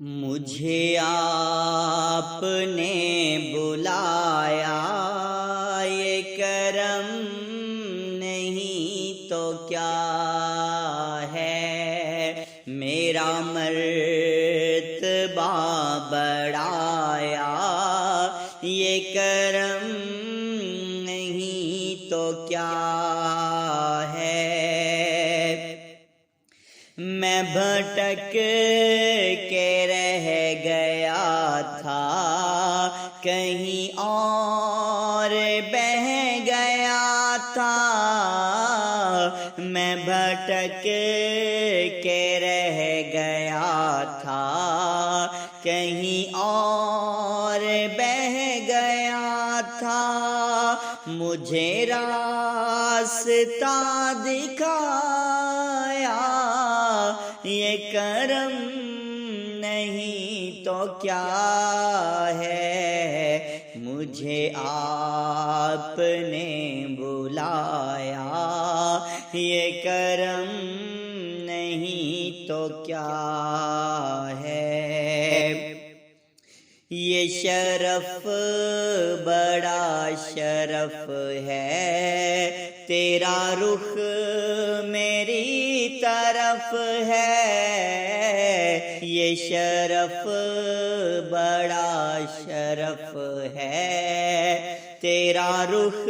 مجھے آپ نے بلایا، یہ کرم نہیں تو کیا ہے، میرا مرتبہ بڑھایا، یہ کرم نہیں تو کیا ہے۔ میں بھٹک کے رہ گیا تھا، کہیں اور بہ گیا تھا، میں بھٹک کے رہ گیا تھا، کہیں اور بہ گیا تھا، مجھے راستہ دکھایا، یہ کرم نہیں تو کیا ہے، مجھے آپ نے بلایا، یہ کرم نہیں تو کیا ہے۔ یہ شرف بڑا شرف ہے، تیرا رخ میری طرف ہے، یہ شرف بڑا شرف ہے، تیرا رخ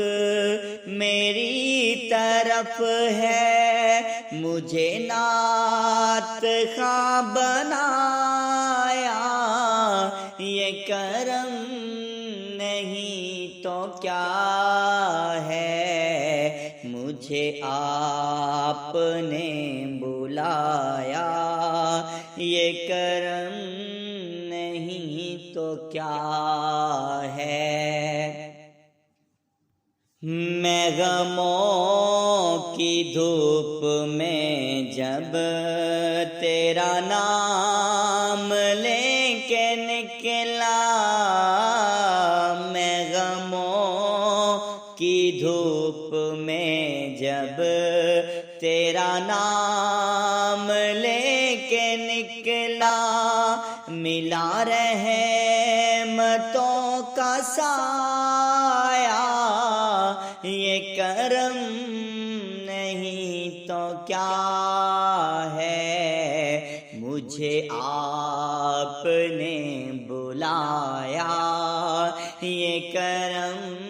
میری طرف ہے، مجھے نعت خواں بنایا، یہ کرم نہیں تو کیا ہے، مجھے آپ نے بلایا، یہ کرم نہیں تو کیا ہے۔ میں غموں کی دھوپ میں جب تیرا نام لے کے نکلا، میں غموں کی دھوپ میں جب تیرا نام لے کے نکلا، ملا رحمتوں کا سایہ، یہ کرم نہیں تو کیا ہے، مجھے آپ نے بلایا، یہ کرم